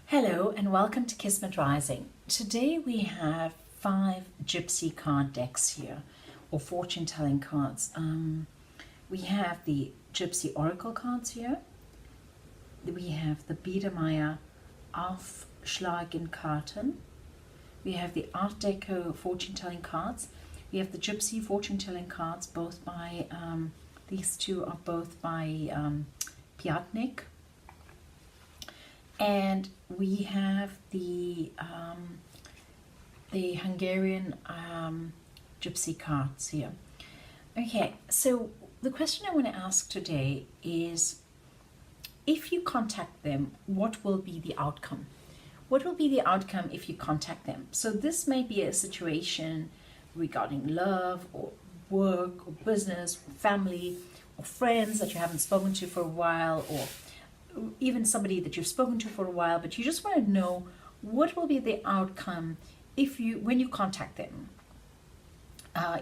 Hello and welcome to Kismet Rising. Today we have 5 Gypsy card decks here, or fortune telling cards. We have the Gypsy Oracle cards here. We have the Biedermeier Aufschlagenkarten. We have the Art Deco fortune telling cards. We have the Gypsy fortune telling cards, both by, these two are both by Piatnik. And we have the Hungarian Gypsy cards here. Okay, so the question I want to ask today is, if you contact them, what will be the outcome? What will be the outcome if you contact them? So this may be a situation regarding love or work or business or family or friends that you haven't spoken to for a while, or even somebody that you've spoken to for a while, but you just want to know what will be the outcome when you contact them.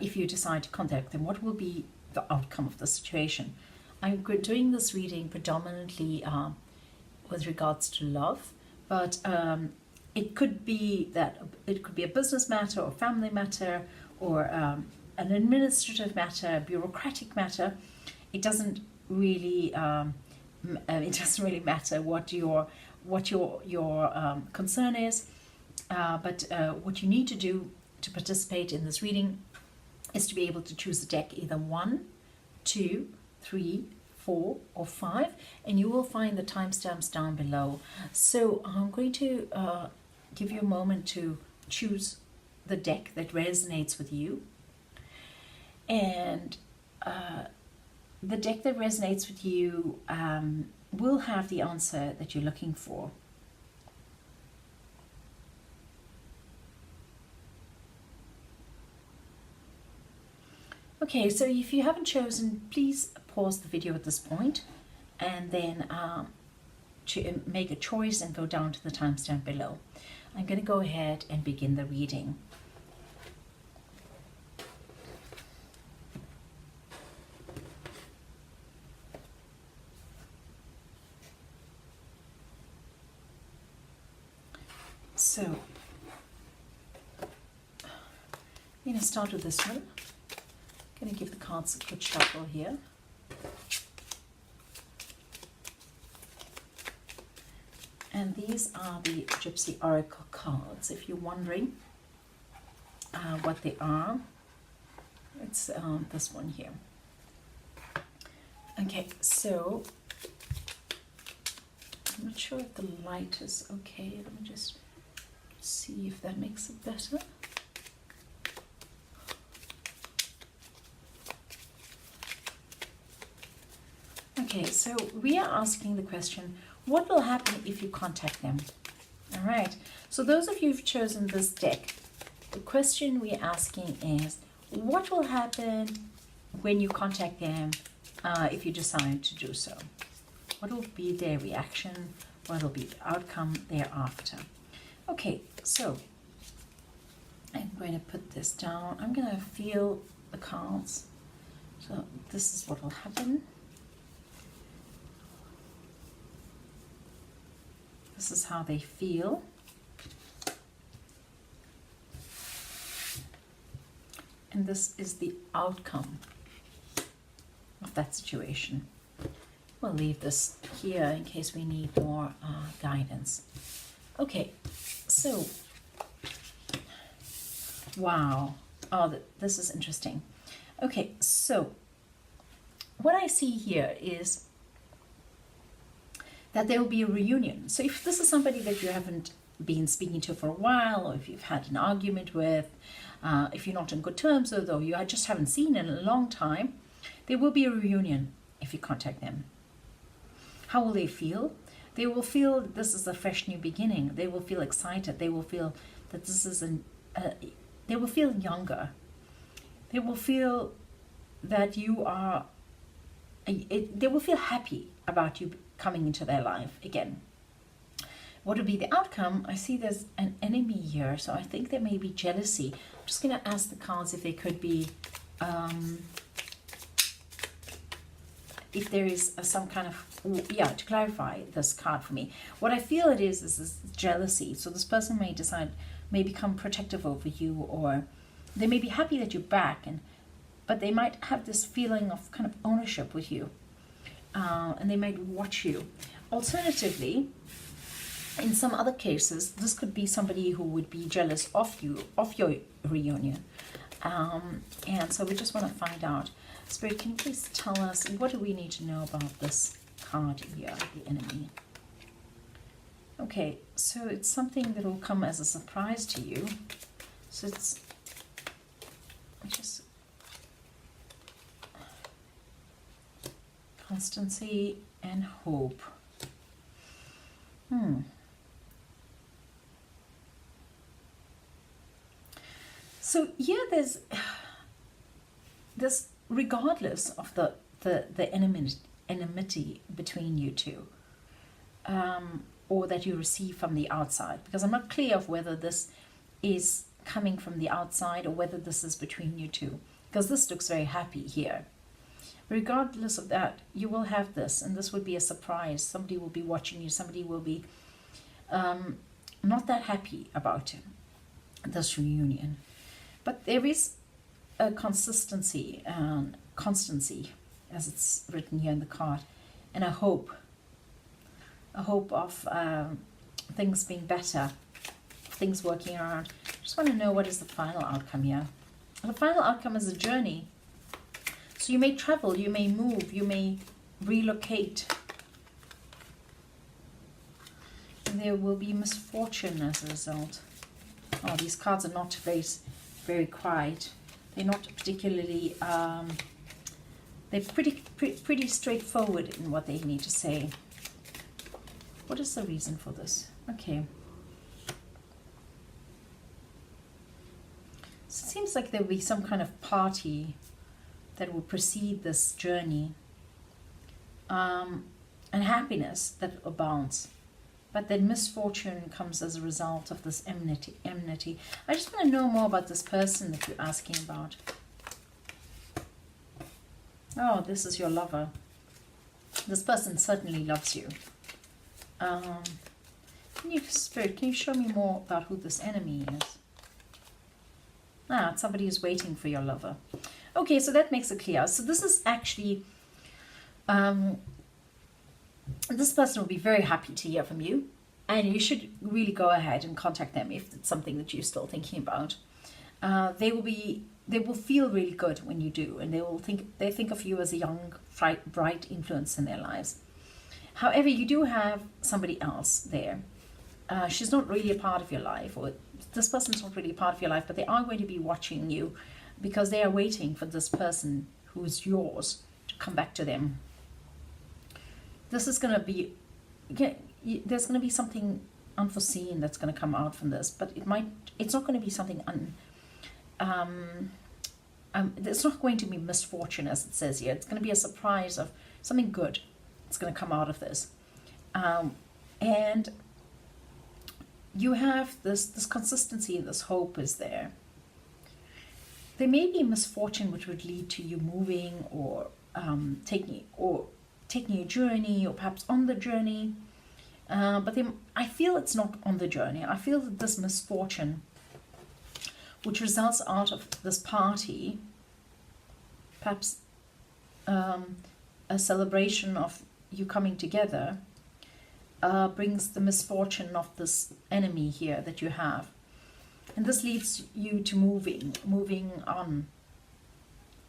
If you decide to contact them, what will be the outcome of the situation? I'm doing this reading predominantly with regards to love, but it could be a business matter or family matter, or an administrative matter, a bureaucratic matter. It doesn't really matter what your concern is, but what you need to do to participate in this reading is to be able to choose a deck, either 1, 2, 3, 4, or 5, and you will find the timestamps down below. So I'm going to give you a moment to choose the deck that resonates with you, and the deck that resonates with you will have the answer that you're looking for. Okay, so if you haven't chosen, please pause the video at this point and then make a choice and go down to the timestamp below. I'm going to go ahead and begin the reading. So, I'm going to start with this one. I'm going to give the cards a good shuffle here. And these are the Gypsy Oracle cards. If you're wondering what they are, it's this one here. Okay, so I'm not sure if the light is okay. Let me just see if that makes it better. Okay, so we are asking the question, what will happen if you contact them? All right, so those of you who've chosen this deck, the question we're asking is, what will happen when you contact them if you decide to do so? What will be their reaction? What will be the outcome thereafter? Okay, so I'm going to put this down. I'm going to feel the cards. So this is what will happen. This is how they feel. And this is the outcome of that situation. We'll leave this here in case we need more guidance. Okay, so, wow. Oh, this is interesting. Okay, so what I see here is that there will be a reunion. So if this is somebody that you haven't been speaking to for a while, or if you've had an argument with, if you're not on good terms with, or you just haven't seen in a long time, there will be a reunion if you contact them. How will they feel? They will feel this is a fresh new beginning. They will feel excited. They will feel that this is they will feel younger. They will feel that you are, they will feel happy about you coming into their life again. What will be the outcome? I see there's an enemy here, so I think there may be jealousy. I'm just going to ask the cards if there could be if there is some kind of, yeah, to clarify this card for me. What I feel it is this jealousy. So this person may become protective over you, or they may be happy that you're back, but they might have this feeling of kind of ownership with you, and they might watch you. Alternatively, in some other cases, this could be somebody who would be jealous of you, of your reunion. And so we just want to find out. Spirit, can you please tell us, what do we need to know about this card here, the enemy? Okay, so it's something that will come as a surprise to you. So it's just constancy and hope. So yeah, there's regardless of the enmity between you two, or that you receive from the outside, because I'm not clear of whether this is coming from the outside or whether this is between you two, because this looks very happy here. Regardless of that, you will have this, and this would be a surprise. Somebody will be watching you. Somebody will be not that happy about this reunion. But there is a consistency and constancy, as it's written here in the card, and a hope of things being better, things working around. I just want to know, what is the final outcome here? The final outcome is a journey. So you may travel, you may move, you may relocate. And there will be misfortune as a result. Oh, these cards are not very quiet. They're not particularly, they're pretty straightforward in what they need to say. What is the reason for this? Okay. So it seems like there will be some kind of party that will precede this journey, and happiness that abounds. But then misfortune comes as a result of this enmity. I just want to know more about this person that you're asking about. Oh, this is your lover. This person certainly loves you. Spirit, can you show me more about who this enemy is? It's somebody who's waiting for your lover. Okay, so that makes it clear. So this is actually, this person will be very happy to hear from you, and you should really go ahead and contact them if it's something that you're still thinking about. They will feel really good when you do, and they think of you as a young, bright influence in their lives. However, you do have somebody else there. She's not really a part of your life, or this person's not really a part of your life, but they are going to be watching you, because they are waiting for this person who is yours to come back to them. This is going to be, there's going to be something unforeseen that's going to come out from this, but it's not going to be something there's not going to be misfortune, as it says here. It's going to be a surprise of something good that's going to come out of this. And you have this consistency, this hope is there. There may be misfortune which would lead to you moving, or taking a journey, or perhaps on the journey. But I feel it's not on the journey. I feel that this misfortune, which results out of this party, perhaps a celebration of you coming together, brings the misfortune of this enemy here that you have. And this leads you to moving on.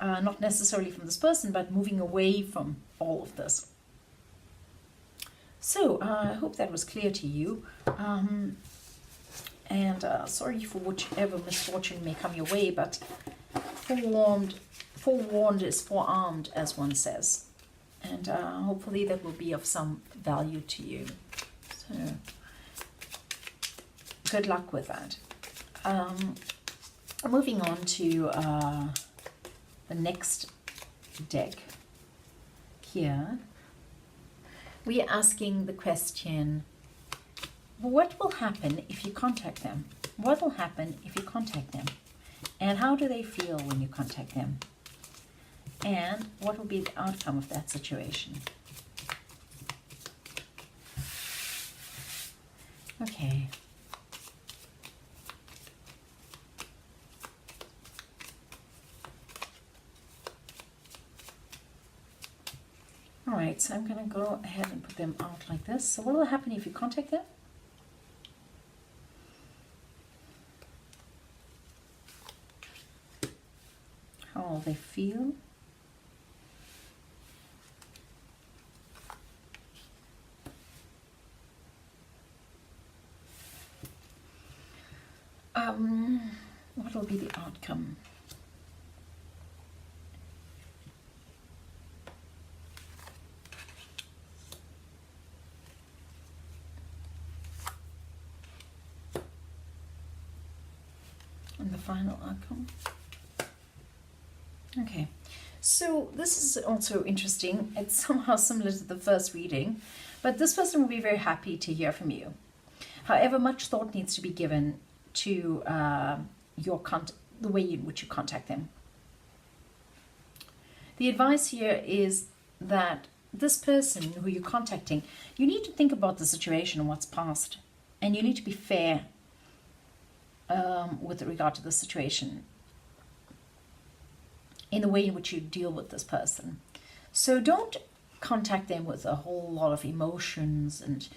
Not necessarily from this person, but moving away from all of this. So I hope that was clear to you. And sorry for whichever misfortune may come your way, but forewarned is forearmed, as one says. And hopefully that will be of some value to you. So good luck with that. Moving on to the next deck here. We are asking the question, what will happen if you contact them? What will happen if you contact them? And how do they feel when you contact them? And what will be the outcome of that situation? Okay. All right, so I'm going to go ahead and put them out like this. So what will happen if you contact them? How will they feel? What will be the outcome? And the final outcome. Okay, so this is also interesting. It's somehow similar to the first reading, but this person will be very happy to hear from you. However, much thought needs to be given to the way in which you contact them. The advice here is that this person who you're contacting, you need to think about the situation and what's past, and you need to be fair with regard to the situation in the way in which you deal with this person. So don't contact them with a whole lot of emotions, and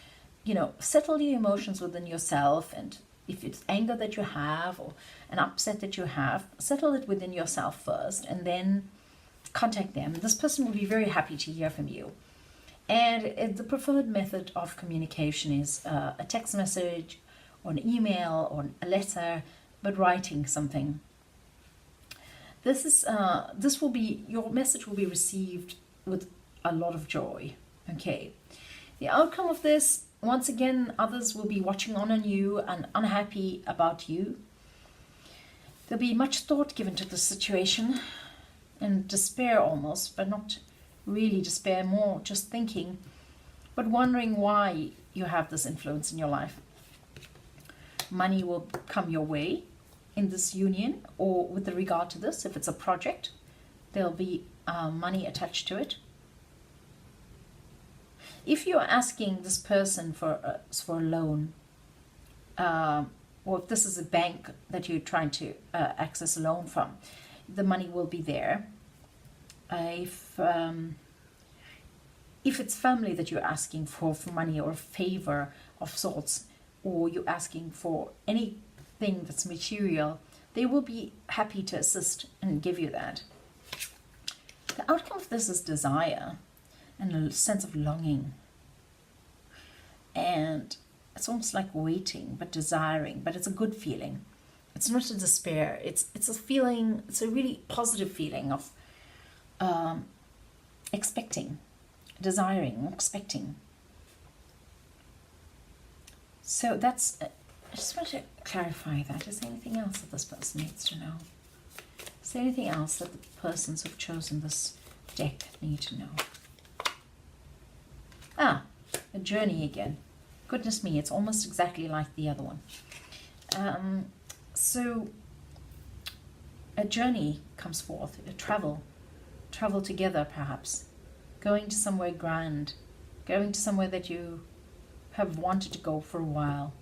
settle your emotions within yourself. And if it's anger that you have or an upset that you have, settle it within yourself first and then contact them. This person will be very happy to hear from you. And the preferred method of communication is a text message or an email or a letter, but writing something. Your message will be received with a lot of joy. Okay. The outcome of this, once again, others will be watching on you and unhappy about you. There'll be much thought given to the situation and despair almost, but not really despair, more just thinking, but wondering why you have this influence in your life. Money will come your way in this union, or with regard to this, if it's a project, there'll be money attached to it. If you're asking this person for a loan, or if this is a bank that you're trying to access a loan from, the money will be there. If it's family that you're asking for money or a favor of sorts, or you're asking for anything that's material, they will be happy to assist and give you that. The outcome of this is desire and a sense of longing. And it's almost like waiting, but desiring, but it's a good feeling. It's not a despair. It's a feeling, it's a really positive feeling of expecting, desiring, expecting. So that's, I just want to clarify that. Is there anything else that this person needs to know? Is there anything else that the persons who've chosen this deck need to know? A journey again. Goodness me, it's almost exactly like the other one. So a journey comes forth, a travel together perhaps, going to somewhere grand, going to somewhere that you have wanted to go for a while,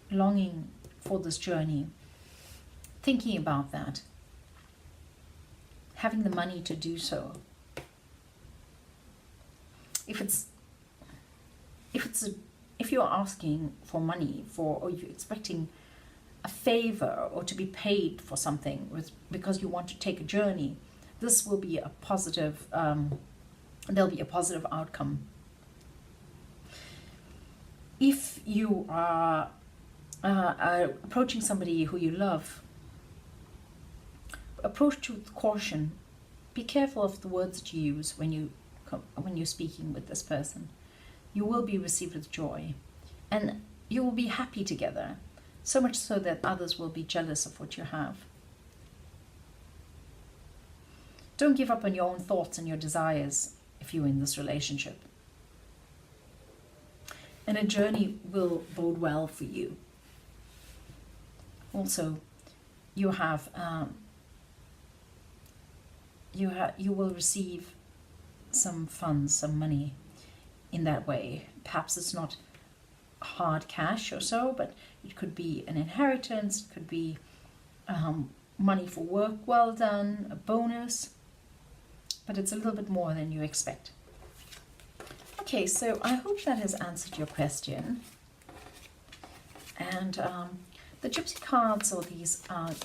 longing for this journey, thinking about that, having the money to do so. If you're asking for money or you're expecting a favor or to be paid for something because you want to take a journey, this will be a positive, there'll be a positive outcome. If you are approaching somebody who you love, approach with caution. Be careful of the words that you use when you're speaking with this person. You will be received with joy, and you will be happy together, so much so that others will be jealous of what you have. Don't give up on your own thoughts and your desires if you're in this relationship. And a journey will bode well for you. Also, you have you will receive some funds, some money in that way. Perhaps it's not hard cash or so, but it could be an inheritance, it could be money for work well done, a bonus, but it's a little bit more than you expect. Okay, so I hope that has answered your question. And the Gypsy cards, or these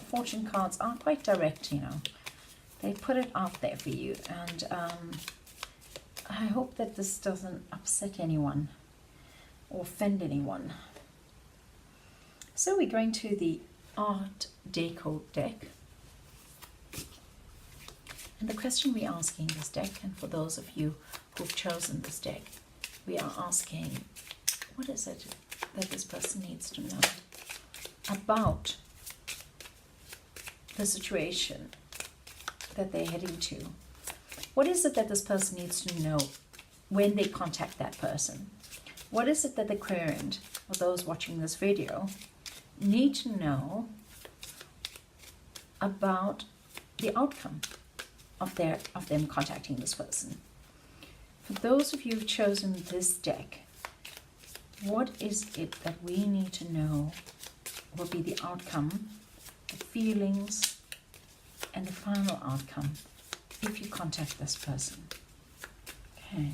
fortune cards, are quite direct, you know. They put it out there for you, and I hope that this doesn't upset anyone or offend anyone. So we're going to the Art Deco deck. And the question we're asking this deck, and for those of you who've chosen this deck, we are asking, what is it that this person needs to know about the situation that they're heading to? What is it that this person needs to know when they contact that person? What is it that the current, or those watching this video, need to know about the outcome of them contacting this person? For those of you who've chosen this deck, what is it that we need to know will be the outcome, the feelings, and the final outcome if you contact this person? Okay.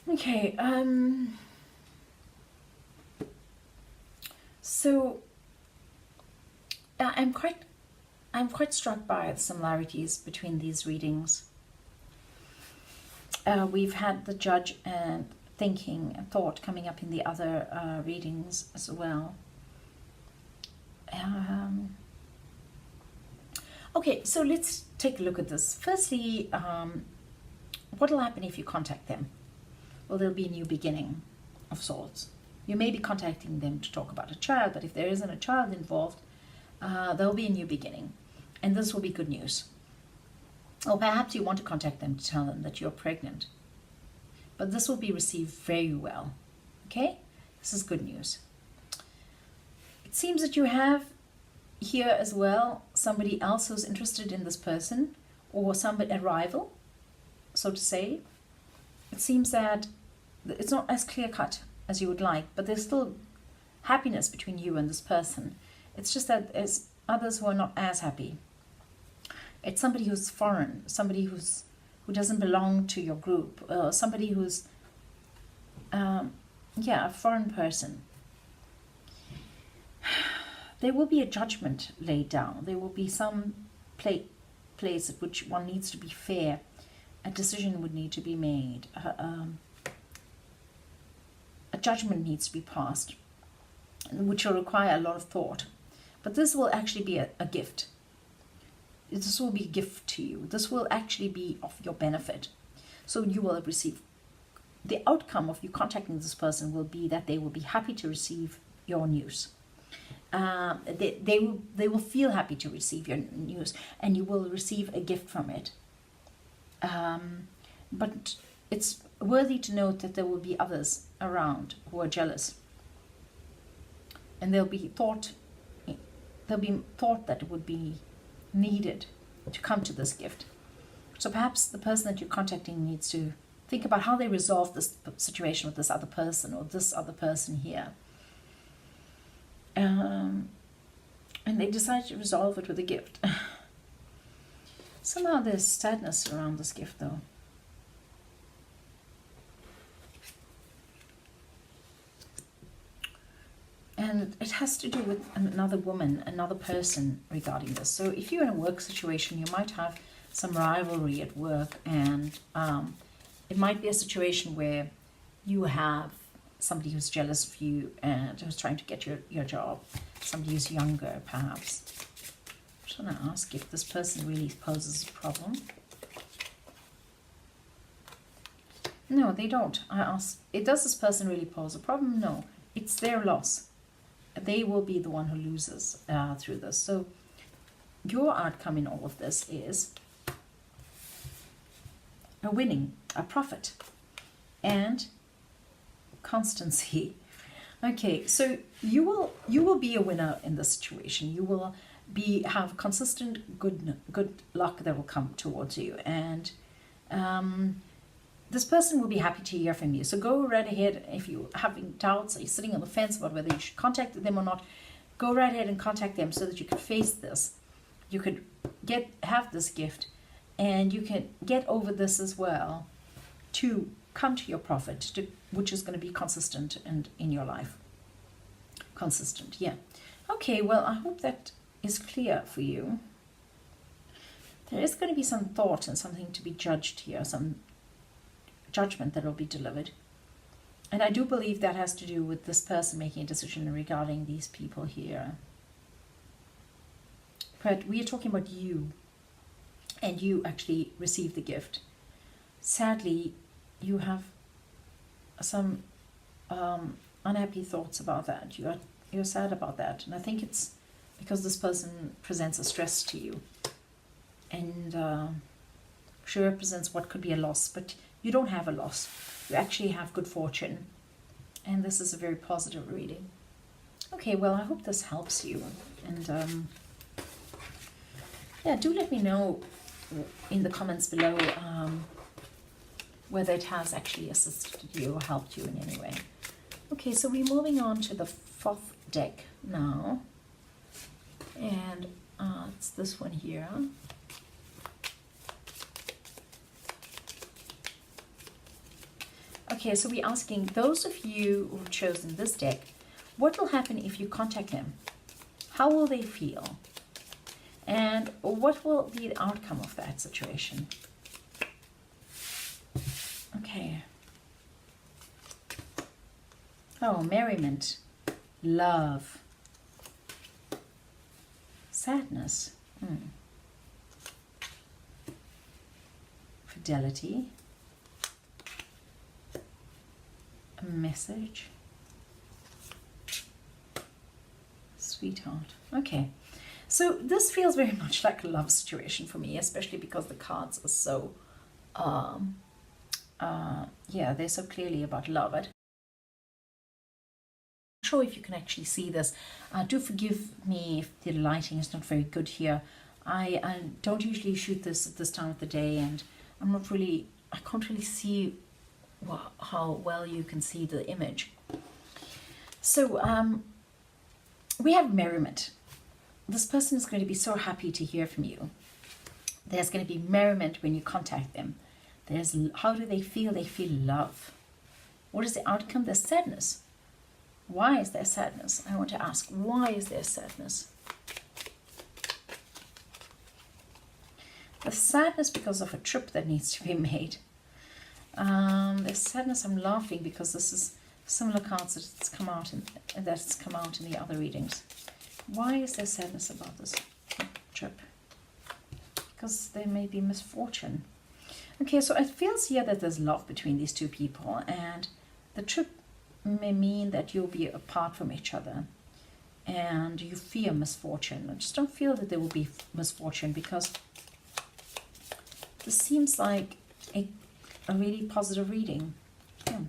Okay, so I'm quite struck by the similarities between these readings. We've had the judge and thinking and thought coming up in the other readings as well. Okay, so let's take a look at this. Firstly, what will happen if you contact them? Well, there'll be a new beginning of sorts. You may be contacting them to talk about a child, but if there isn't a child involved, there'll be a new beginning. And this will be good news. Or perhaps you want to contact them to tell them that you're pregnant. But this will be received very well. Okay? This is good news. It seems that you have here as well somebody else who's interested in this person, or a rival, so to say. It seems that it's not as clear-cut as you would like, but there's still happiness between you and this person. It's just that there's others who are not as happy. It's somebody who's foreign, somebody who doesn't belong to your group, somebody who's a foreign person. There will be a judgment laid down. There will be some place at which one needs to be fair. A decision would need to be made. A judgment needs to be passed, which will require a lot of thought. But this will actually be a gift. This will be a gift to you. This will actually be of your benefit. So you will receive, the outcome of you contacting this person will be that they will be happy to receive your news. They will feel happy to receive your news, and you will receive a gift from it. But it's worthy to note that there will be others around who are jealous, and there'll be thought that it would be needed to come to this gift. So perhaps the person that you're contacting needs to think about how they resolve this situation with this other person or this other person here. And they decide to resolve it with a gift. Somehow there's sadness around this gift, though. And it has to do with another woman, another person regarding this. So if you're in a work situation, you might have some rivalry at work, and it might be a situation where you have somebody who's jealous of you and who's trying to get your job, somebody who's younger perhaps. I'm just going to ask if this person really poses a problem. No, they don't. I ask, does this person really pose a problem? No, it's their loss. They will be the one who loses through this. So your outcome in all of this is a winning, a profit, and constancy. Okay, so you will be a winner in this situation. You will have consistent good luck that will come towards you, and this person will be happy to hear from you. So go right ahead. If you're having doubts, or you're sitting on the fence about whether you should contact them or not, go right ahead and contact them so that you could face this. You could have this gift, and you can get over this as well to come to your profit, which is going to be consistent and in your life. Consistent, yeah. Okay, well, I hope that is clear for you. There is going to be some thought and something to be judged here, some judgment that will be delivered. And I do believe that has to do with this person making a decision regarding these people here. But we are talking about you, and you actually receive the gift. Sadly, you have some unhappy thoughts about that. You're sad about that, and I think it's because this person presents a stress to you, and she represents what could be a loss, but you don't have a loss. You actually have good fortune, and this is a very positive reading. Okay, well, I hope this helps you, and yeah, do let me know in the comments below whether it has actually assisted you or helped you in any way. Okay, so we're moving on to the fourth deck now, and it's this one here. Okay, so we're asking those of you who've chosen this deck, what will happen if you contact them? How will they feel? And what will be the outcome of that situation? Okay. Oh, merriment, love, sadness, fidelity, a message, sweetheart. Okay. So this feels very much like a love situation for me, especially because the cards are so, yeah, they're so clearly about love. I'm not sure if you can actually see this. Do forgive me if the lighting is not very good here. I don't usually shoot this at this time of the day, and I can't really see how well you can see the image. So we have merriment. This person is going to be so happy to hear from you. There's going to be merriment when you contact them. How do they feel? They feel love. What is the outcome? There's sadness. Why is there sadness? I want to ask, why is there sadness? There's sadness because of a trip that needs to be made. There's sadness. I'm laughing because this is similar cards that's come out in the other readings. Why is there sadness about this trip? Because there may be misfortune. Okay, so it feels here that there's love between these two people, and the trip may mean that you'll be apart from each other, and you fear misfortune. I just don't feel that there will be misfortune, because this seems like a really positive reading. Yeah.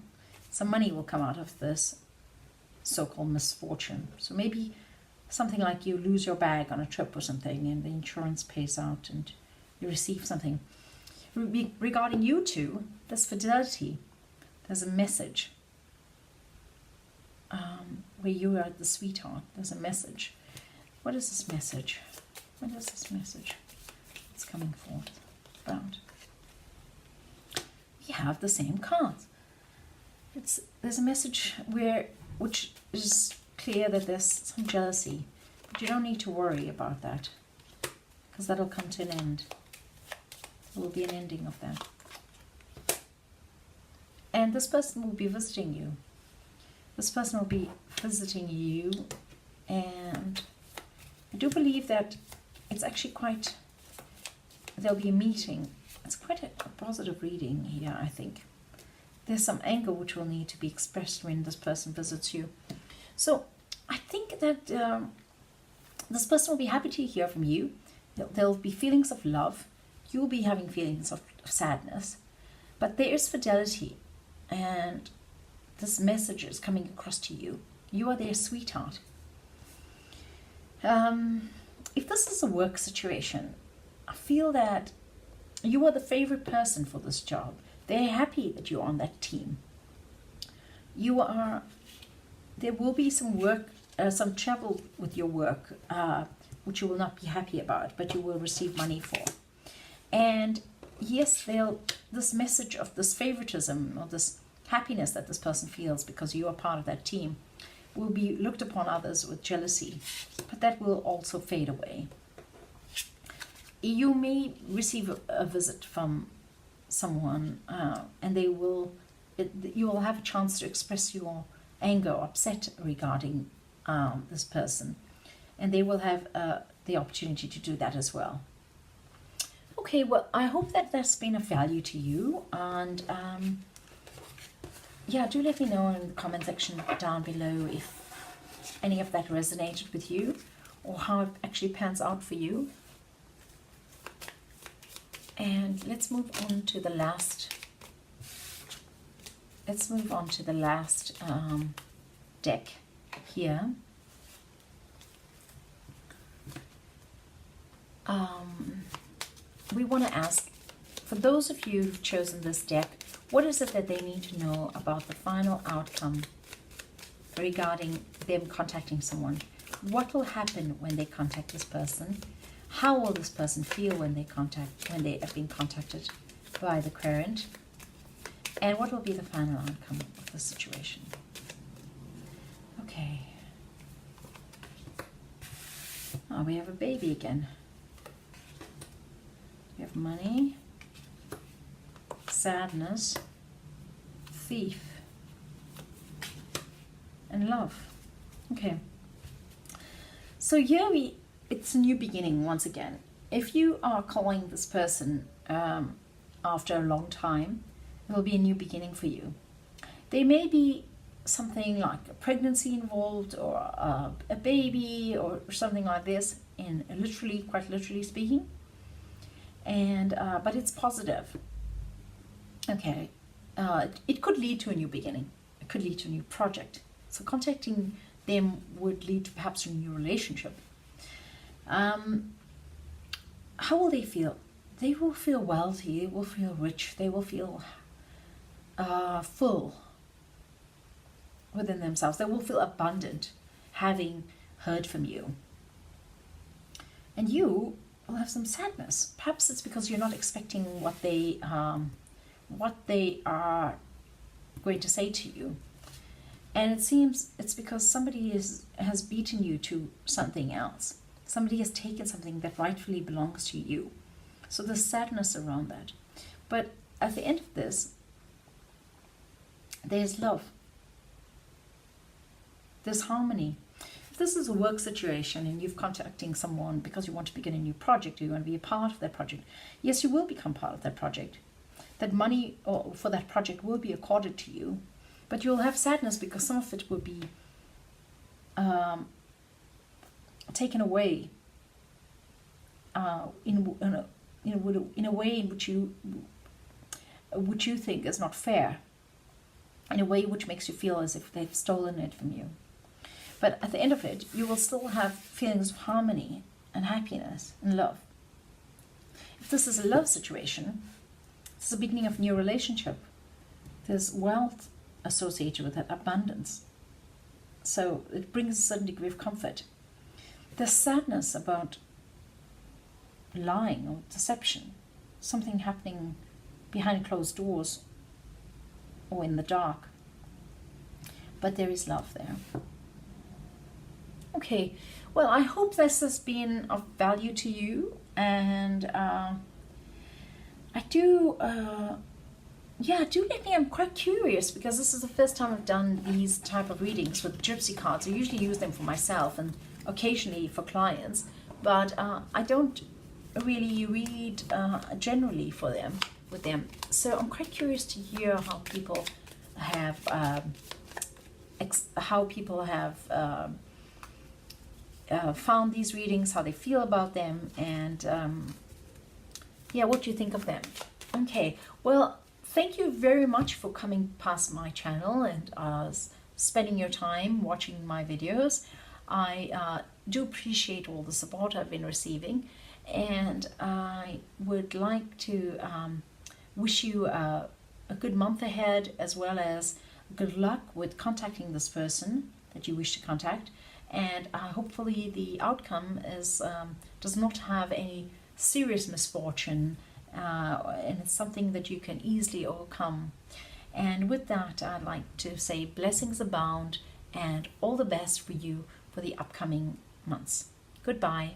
Some money will come out of this so-called misfortune. So maybe something like you lose your bag on a trip or something, and the insurance pays out and you receive something. Regarding you two, there's fidelity. There's a message. Where you are the sweetheart, there's a message. What is this message? What is this message? It's coming forth. Abound. We have the same cards. There's a message which is clear that there's some jealousy, but you don't need to worry about that, because that'll come to an end. There will be an ending of that. And this person will be visiting you. This person will be visiting you, and I do believe that it's actually there'll be a meeting. It's quite a positive reading here, I think. There's some anger which will need to be expressed when this person visits you. So I think that this person will be happy to hear from you. There'll be feelings of love. You'll be having feelings of sadness. But there is fidelity. And this message is coming across to you. You are their sweetheart. If this is a work situation, I feel that you are the favorite person for this job. They're happy that you're on that team. There will be some work, some travel with your work, which you will not be happy about, but you will receive money for. And yes, this message of this favoritism or this happiness that this person feels because you are part of that team will be looked upon others with jealousy, but that will also fade away. You may receive a visit from someone, and you will have a chance to express your anger or upset regarding this person, and they will have the opportunity to do that as well. Okay, well, I hope that that's been of value to you, and yeah, do let me know in the comment section down below if any of that resonated with you or how it actually pans out for you. And let's move on to the last. Let's move on to the last deck here. We want to ask, for those of you who've chosen this deck, what is it that they need to know about the final outcome regarding them contacting someone? What will happen when they contact this person? How will this person feel when they have been contacted by the querent? And what will be the final outcome of the situation? Okay. Oh, we have a baby again. We have money, sadness, thief, and love. Okay. So here it's a new beginning once again. If you are calling this person after a long time, it will be a new beginning for you. There may be something like a pregnancy involved, or a baby, or something like this, quite literally speaking. And but it's positive. Okay, it could lead to a new beginning. It could lead to a new project. So contacting them would lead to perhaps a new relationship. How will they feel? They will feel wealthy. They will feel rich. They will feel full within themselves. They will feel abundant, having heard from you. And you will have some sadness. Perhaps it's because you're not expecting what they are going to say to you. And it seems it's because somebody has beaten you to something else. Somebody has taken something that rightfully belongs to you. So there's sadness around that. But at the end of this, there's love. There's harmony. If this is a work situation and you're contacting someone because you want to begin a new project, or you want to be a part of that project, yes, you will become part of that project. That money for that project will be accorded to you, but you'll have sadness because some of it will be taken away in a way in which you think is not fair, in a way which makes you feel as if they've stolen it from you. But at the end of it, you will still have feelings of harmony and happiness and love. If this is a love situation, it's the beginning of a new relationship. There's wealth associated with that, abundance. So it brings a certain degree of comfort. There's sadness about lying or deception, something happening behind closed doors or in the dark. But there is love there. Okay, well, I hope this has been of value to you, and I do, yeah, do let me. I'm quite curious because this is the first time I've done these type of readings with gypsy cards. I usually use them for myself and occasionally for clients, but I don't really read generally for them with them. So I'm quite curious to hear how people have found these readings, how they feel about them, and yeah, what do you think of them? Okay, well, thank you very much for coming past my channel and spending your time watching my videos. I do appreciate all the support I've been receiving, and I would like to wish you a good month ahead, as well as good luck with contacting this person that you wish to contact, and hopefully the outcome is does not have any serious misfortune, and it's something that you can easily overcome. And with that, I'd like to say blessings abound and all the best for you for the upcoming months. Goodbye.